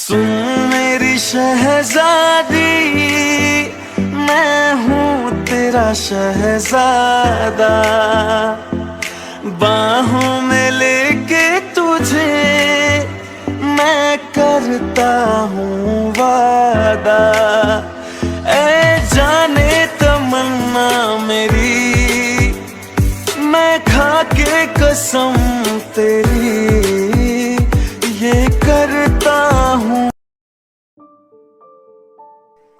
सुन मेरी शहजादी, मैं हूँ तेरा शहजादा, बाहों में लेके तुझे मैं करता हूँ वादा। ऐ जाने तमन्ना मेरी, मैं खा के कसम तेरी ये करता हूँ।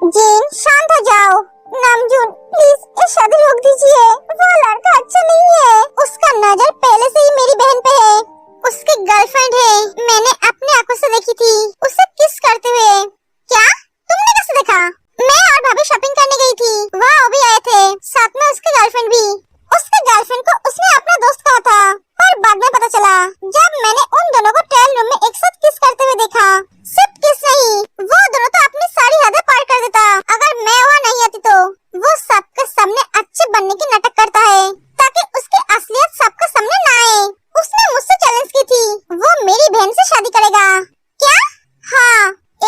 जीन शांत हो जाओ। नामजून प्लीज ये शादी रोक दीजिए। वो लड़का अच्छा नहीं है। उसका नजर पहले से ही मेरी बहन पे है। उसकी गर्लफ्रेंड है, मैंने अपनी आंखों से देखी थी उसे किस करते हुए। क्या तुमने कैसे देखा? मैं और भाभी शॉपिंग करने गई थी, वहाँ वो भी आए थे, साथ में उसकी गर्लफ्रेंड भी। उसकी गर्लफ्रेंड को उसने अपना दोस्त कहा था, पर बाद में पता चला जब मैंने उन दोनों को ट्रायल रूम में एक साथ किस करते हुए देखा। सिर्फ किस नहीं, वो दोनों तो अपनी सारी हदें पार कर देता। अगर मैं वहाँ नहीं आती तो वो सबके सामने अच्छे बनने की नाटक करता है ताकि उसकी असलियत सबके सामने न आए। उसने मुझसे चैलेंज की थी, वो मेरी बहन से शादी करेगा। क्या? हाँ,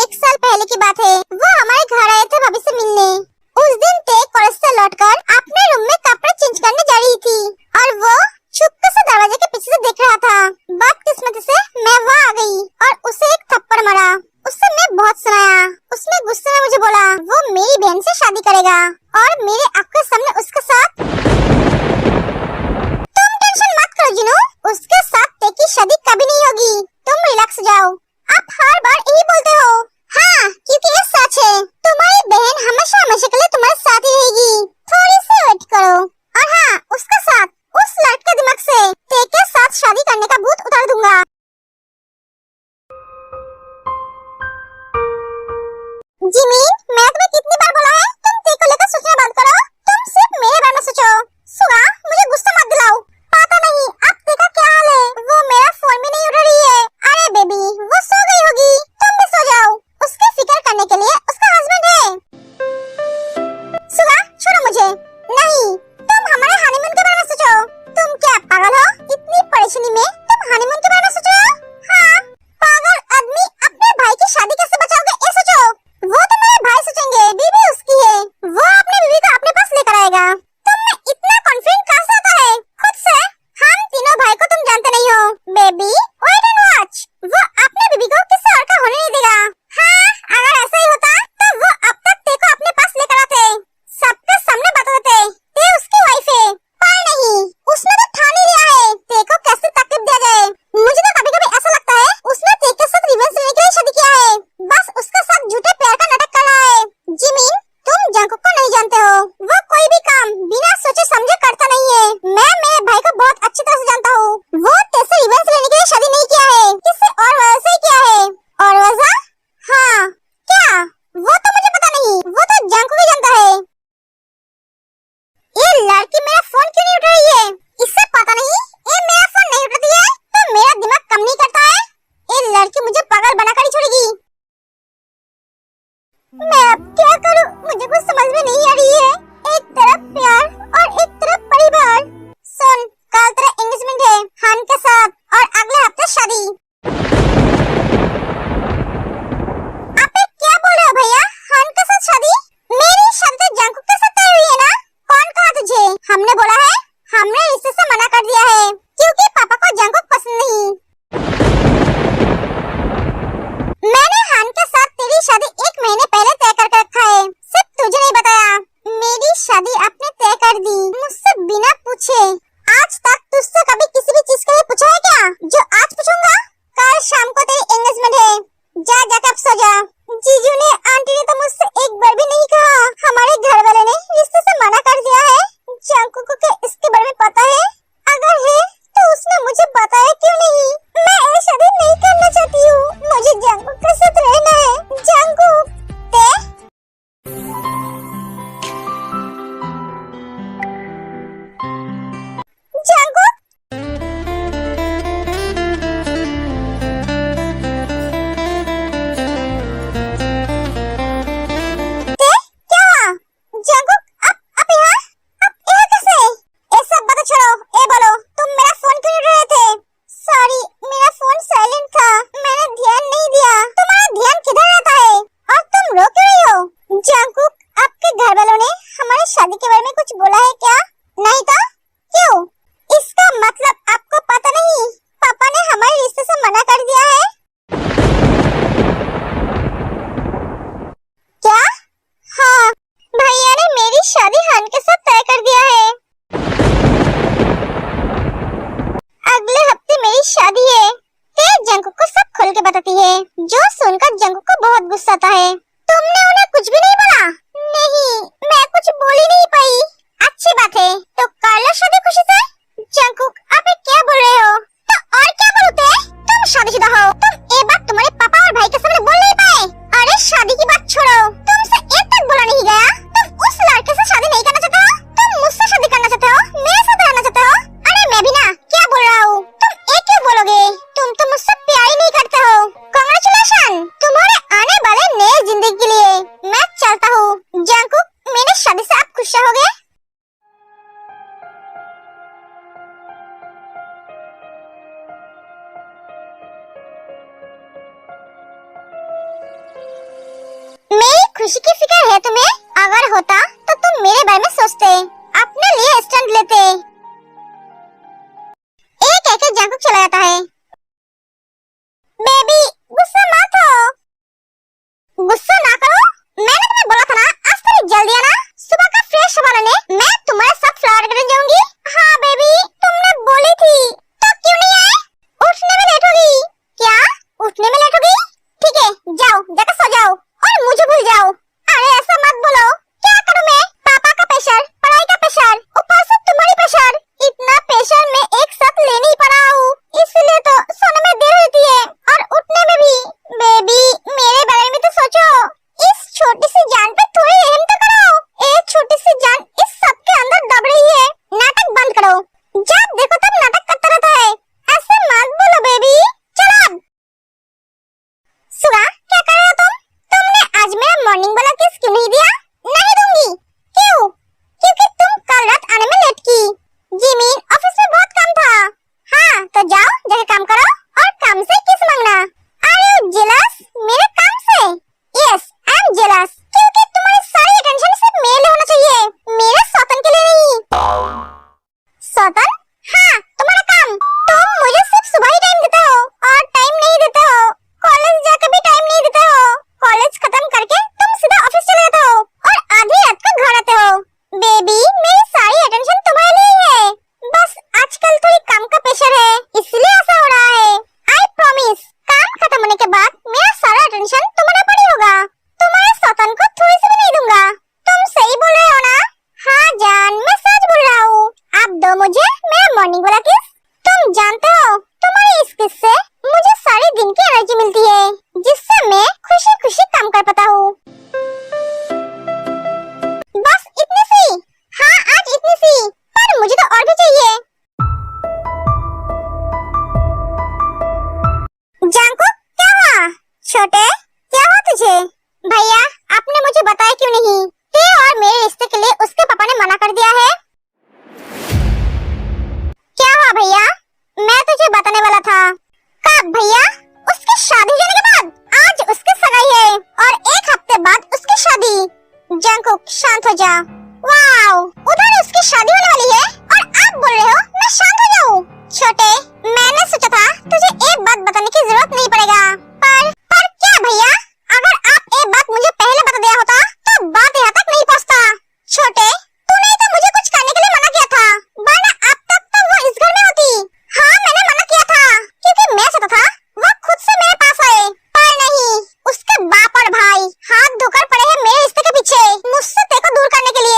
1 साल पहले की बात है। वो हमारे घर आए थे भाभी से मिलने। उस दिन ते कॉलेज से लौटकर अपने रूम में कपड़े चेंज करने जा रही थी और वो चुपके से दरवाजे के पीछे से देख रहा था। बदकिस्मती से मैं वहाँ आ गई और उसे एक थप्पड़ मारा। उससे मैं बहुत सुनाया। उसने गुस्से में मुझे बोला वो मेरी बहन से शादी करेगा और मेरे आंखों के सामने उसके साथ। तुम टेंशन मत करो जिनू, उसके साथ ते की शादी कभी नहीं होगी। तुम रिलैक्स हो जाओ। आप हर बार यही बोलते हो। हाँ, क्योंकि ये सच है। तुम्हारी बहन हमेशा हमेशा के लिए तुम्हारे साथ ही रहेगी। थोड़ी सी वेट करो। और हाँ, उसके साथ उस लड़के दिमाग से ते के साथ शादी करने का भूत उतार दूंगा। जिमी, मैं तुम्हें कितनी बार बोला है तुम ते को लेकर सोचना बंद करो। तुम सिर्फ मेरे बारे में सोचो। सुगा, मुझे गुस्सा मत दिलाओ। पता नहीं अब ते का क्या हाल है। वो मेरा फोन भी नहीं उठा रही है। अरे बेबी, वो सो गई होगी, तुम भी सो जाओ। उसकी फिक्र करने के लिए उसका हस्बैंड है। सुगा, छोड़ो मुझे। नहीं, तुम हमारे हनीमून के बारे में सोचो। तुम क्या पागल हो? इतनी परेशानी में तुम हनीमून के बारे में सोचो। जो सुनकर जंगकुक को बहुत गुस्सा आता है। तुमने उन्हें कुछ भी नहीं बोला? नहीं, मैं कुछ बोल ही नहीं पाई। अच्छी बात है, तो कर लो शादी खुशी से। जंगकुक, आप ये क्या बोल रहे हो? तो और क्या बोलते? तुम शादीशुदा हो, तुम ये बात तुम्हारे पापा और भाई के सामने बोल नहीं पाए। अरे शादी की बात छोड़ो, तुमसे एक तक बोला नहीं गया? तुम उस लड़के से शादी नहीं करना चाहते हो? तुम मुझसे शादी करना चाहते हो? मेरे साथ रहना चाहते हो? अरे मैं भी ना क्या बोल रहा हूँ, तुम एक क्यों बोलोगे? तुम तो मुझसे प्यार ही नहीं करते हो। कांग्रेचुलेशन तुम्हारे आने वाले नए जिंदगी के लिए। मैं चलता हूँ। जंगकुक, मेरी शादी से आप खुश रहोगे? मेरी खुशी की फिक्र है तुम्हें? अगर होता तो तुम मेरे बारे में सोचते, अपने लिए स्टैंड लेते। एक एक जंगकुक चला जाता है। बेबी, गुस्सा मत हो। गुस्सा ना करो, मैंने तुम्हें बोला था ना आज थोड़ी जल्दी आना। सुबह का फ्रेश हवा लेने मैं तुम्हारे साथ फ्लावर गार्डन जाऊंगी। हाँ बेबी, तुमने बोली थी, तो क्यों नहीं आए? उठने में लेट होगी। क्या उठने में लेट होगी? ठीक है, जाओ जाकर सो जाओ और मुझे भूल जाओ। अरे ऐसा मत बोलो, क्या करूं मैं? पापा का प्रेशर, पढ़ाई का प्रेशर, ऊपर से तुम्हारी प्रेशर। इतना प्रेशर मैं एक साथ ले नहीं पा रहा हूँ, इसलिए तो सोने में देर होती है और उठने में भी। बेबी, मेरे बारे में तो सोचो। इस छोटी सी जान पे थोड़ी रहम तो करो। एक छोटी सी जान इस सब के अंदर दब रही है। नाटक बंद करो, जब देखो तब नाटक करता रहता है। ऐसे मत बोलो बेबी। चलो अब। सुगा, क्या कर रहे हो तुम? तुमने आज मेरा मॉर्निंग वाला किस क्यों नहीं दिया? नहीं दूंगी। क्यों? क्योंकि तुम कल रात आने में लेट की। जिमिन, ऑफिस में बहुत काम था। हाँ, तो जाओ जाके काम करो और काम से किस मांगना। आर यू जेलस मेरे काम से? यस, आई एम जेलस, क्योंकि तुम्हारी सारी अटेंशन सिर्फ मेरे लिए होना चाहिए, मेरे सौतन के लिए नहीं। सौतन? हाँ, तुम्हारा काम। तुम मुझे सिर्फ सुबह ही टाइम देते हो और टाइम नहीं देते हो। कॉलेज जाकर भी टाइम नहीं देते हो। कॉलेज खत्म करके तुम सीधा ऑफिस चले जाते हो और आधी रात को घर आते हो। बेबी, मेरी सारी अटेंशन तुम्हारे लिए ही है। बस आजकल थोड़ी काम का प्रेशर है, इसलिए ऐसा हो रहा है। आई प्रॉमिस, काम खत्म होने के बाद मेरा सारा अटेंशन तुम्हारे पर ही होगा। तुम्हारे सौतन को थोड़ी सी भी नहीं दूंगा। तुम सही बोल रहे हो ना? हाँ जान, मैं सच बोल रहा हूँ। आप दो मुझे मेरा मॉर्निंग वाला किस। तुम जानते हो, तुम्हारी इस किस से मुझे सारे दिन की एनर्जी मिलती है, जिससे मैं खुशी खुशी काम कर पाता हूँ। बस इतनी सी? हाँ, आज इतनी सी, पर मुझे तो और भी चाहिए। जंगकुक, क्या हुआ? छोटे, क्या हुआ तुझे? भैया, आपने मुझे बताया क्यों नहीं? तेरे और मेरे रिश्ते के लिए उसके पापा ने मना कर दिया है। क्या हुआ भैया? मैं तुझे बताने वाला था। कब भैया? उसकी शादी होने के बाद। आज उसकी सगाई है और एक हफ्ते बाद उसकी शादी। जंगकुक, शांत हो जा। वाओ, उधर उसकी शादी होने वाली है और आप बोल रहे हो मैं शांत हो जाऊं? छोटे, मैंने सोचा था तुझे एक बात बताने की जरूरत नहीं पड़ेगा, पर क्या भैया? अगर आप एक बात मुझे पहले बता दिया होता तो बात यहाँ तक नहीं पहुँचता। छोटे, तूने तो मुझे कुछ करने के लिए मना किया था, वरना अब तक तो वो इस घर में होती। हाँ, मैंने मना किया था क्योंकि मैं चाहता था वो खुद से मेरे पास आए, पर नहीं, उसके बाप और भाई हाथ धोकर पड़े हैं मेरे रिश्ते के पीछे, मुझसे तेरे को दूर करने के लिए।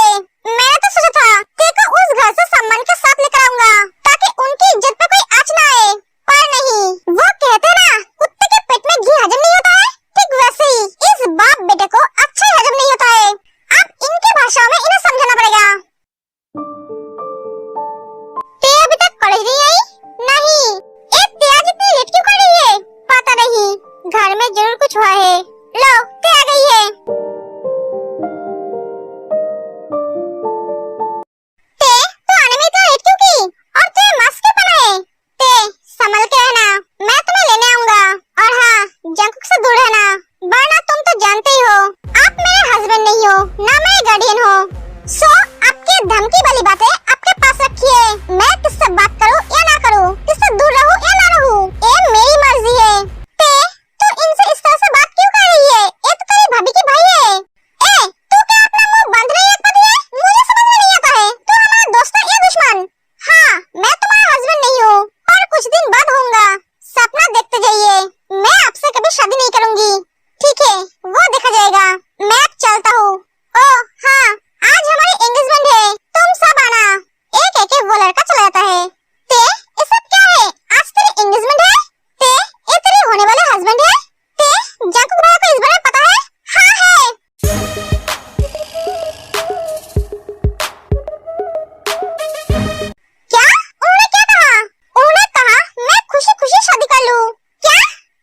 से शादी कर लूं। क्या?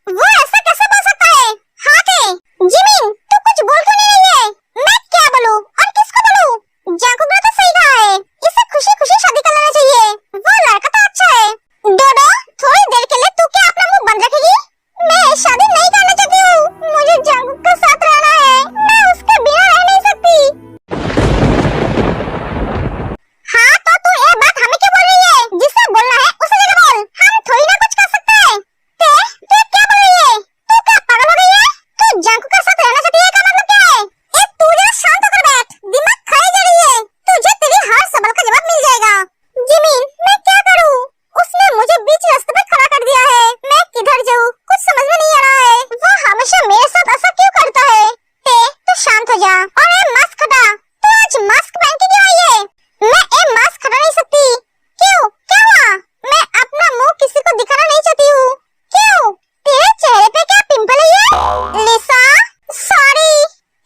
वो ऐसा कैसे बोल सकता है? हाँ के जिमिन, तू कुछ बोल क्यों नहीं रही है? मैं क्या बोलूं और किसको बोलूं? जांकुक ने तो सही कहा है, इसे खुशी खुशी शादी कर लेना चाहिए, वो लड़का तो अच्छा है। डोडो, थोड़ी देर के लिए तू क्या अपना मुंह बंद रखेगी? मैं शादी नहीं करना चाहती हूँ, मुझे जांकुक के साथ रहना है, मैं उसके बिना रह नहीं सकती। हाँ तो तू ये बात हमें क्यों बोल रही है? जिससे बोलना है उसे जगह बोल, हम थोड़ी ना कुछ कर सकते हैं। तू क्या बोल रही है? तू क्या पागल हो गई है? तू जांकुक के साथ रहना चाहती है का मतलब क्या है? ए तू जरा शांत होकर बैठ, दिमाग खाई जा रही है, तुझे तेरे हर सवाल का जवाब मिल जाएगा। जिमिन, मैं क्या करूं? उसने मुझे बीच रास्ते पे खड़ा कर दिया है, मैं किधर जाऊं कुछ समझ में नहीं आ रहा है। वो हमेशा मेरे साथ ऐसा क्यों करता है? तू शांत हो जा और ये मास्क हटा। तू आज मास्क पहन के क्यों आई है? मैं ये मास्क हटा नहीं सकती। क्यों? क्या हुआ? मैं अपना मुंह किसी को दिखाना नहीं चाहती हूँ। क्यों? तेरे चेहरे पे क्या पिंपल है? लिसा, सॉरी।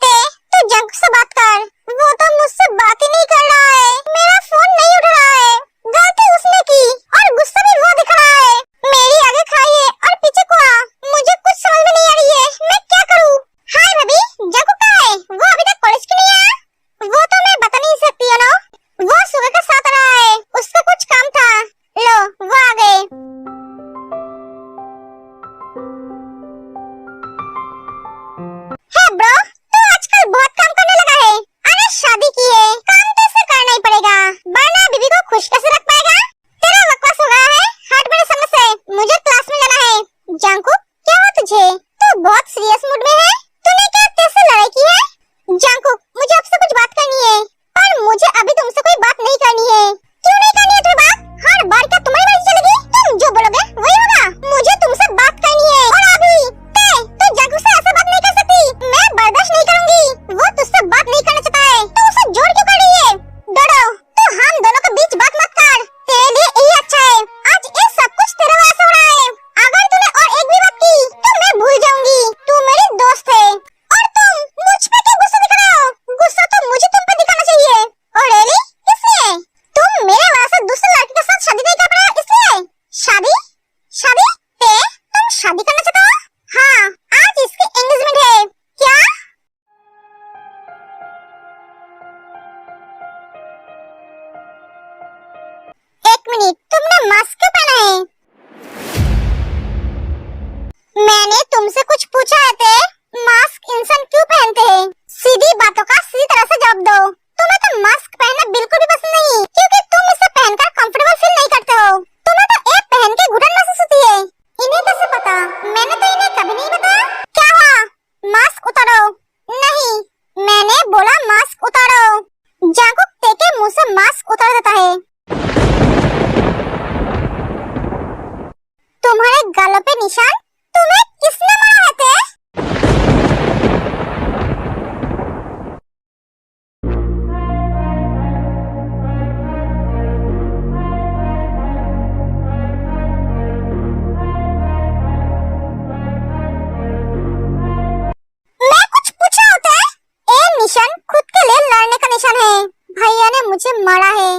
तू जंक से बात कर, वो तो मुझसे बात ही नहीं कर रहा है, मेरा फोन नहीं उठा रहा है। गलती उसने की और गुस्सा भी वो दिखा रहा है। मेरी आगे खाई है और पीछे कुआ, मुझे कुछ समझ में नहीं आ रही है, मैं क्या करूं? हाय बेबी, जाकू कहाँ है? वो अभी तक कॉलेज क्यों नहीं आया? वो तो मैं बता नहीं सकती है ना, वो सुबह का साथ आ रहा है, उसका कुछ काम था। लो, वो आ गए। हे ब्रो, तू आजकल बहुत काम करने लगा है। अरे शादी की है, काम तो इसे करना ही पड़ेगा, वरना बीवी को खुश कैसे रख पाएगा? तेरा बकवास हो गया है, हट मेरे सामने से, मुझे क्लास में जाना है। जांकुक, क्या हुआ तुझे? तू बहुत सीरियस मूड में है, तूने क्या तेरे से लड़ाई की है? जांकुक, मुझे आपसे कुछ बात करनी है, पर मुझे अभी तुमसे कोई बात नहीं करनी है। क्यों नहीं करनी है तुम्हें बात? हर बार क्या तुम्हारी मर्जी चलेगी? तुम जो बोलोगे वही होगा, मुझे तुमसे बात करनी है और अभी। तू जांकुक से ऐसा बात नहीं कर सकती, मैं बर्दाश्त नहीं करूंगी। वो तुझसे बात नहीं करना चाहता है तो उसे जोर क्यों कर रही है? डोडो, तू हम दोनों के बीच बात मत कर, तेरे लिए यही अच्छा है। आज ये सब कुछ तेरे वजह से हो रहा है, अगर तूने और एक भी बात की तो मैं भूल जाऊंगी तू मेरी दोस्त है। और तुम मुझ पे क्यों गुस्सा दिखा रहे हो? गुस्सा तो मुझे तुम पे दिखाना चाहिए। और रियली, इसलिए तुम मेरे वजह से दूसरे लड़के के साथ शादी नहीं कर पा रहे हो, इसलिए? शादी? शादी? तुम शादी करना चाहते हो? हाँ, आज इसकी एंगेजमेंट है। क्या? एक मिनट, तुमने मास्क क्यों पहना है? मैंने तुमसे कुछ पूछा है ते? मास्क इंसान क्यों पहनते हैं? सीधी बातों का सीधी तरह से जवाब दो। तुम्हें तो मास्क पहनना बिल्कुल भी पसंद नहीं, क्योंकि तुम इसे पहनकर कंफर्टेबल फील नहीं करते हो। तुम्हें तो ये पहन के घुटन महसूस होती है। इन्हें कैसे पता? मैंने तो इन्हें कभी नहीं बताया। क्या हुआ? मास्क उतारो। नहीं, मैंने बोला मास्क उतारो। जांकुक तेरे मुंह से मास्क उतार देता है। तुम्हारे गालों पे निशान? तुम्हें किसने मारा है ते? मैं कुछ पूछा होता है? ये निशान खुद के लिए लड़ने का निशान है, भैया ने मुझे मारा है।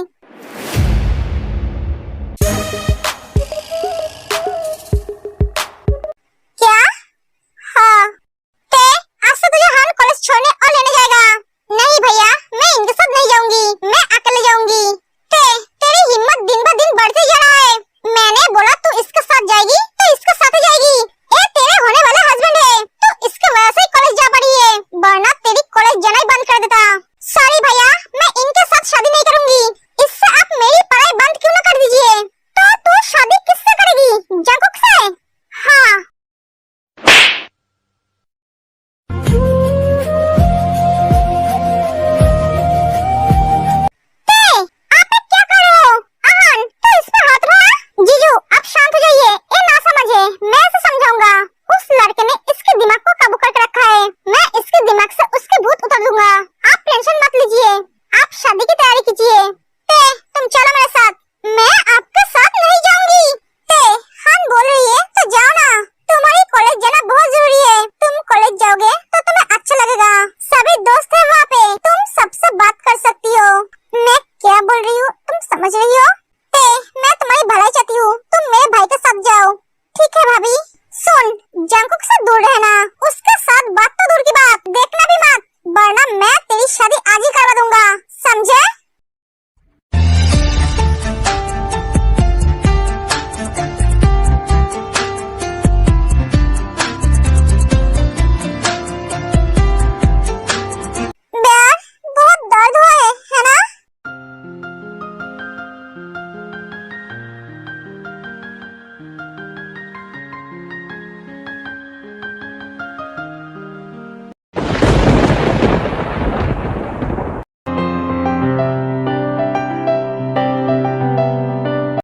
भाभी। सुन, जंकुक से दूर रहना, उसके साथ बात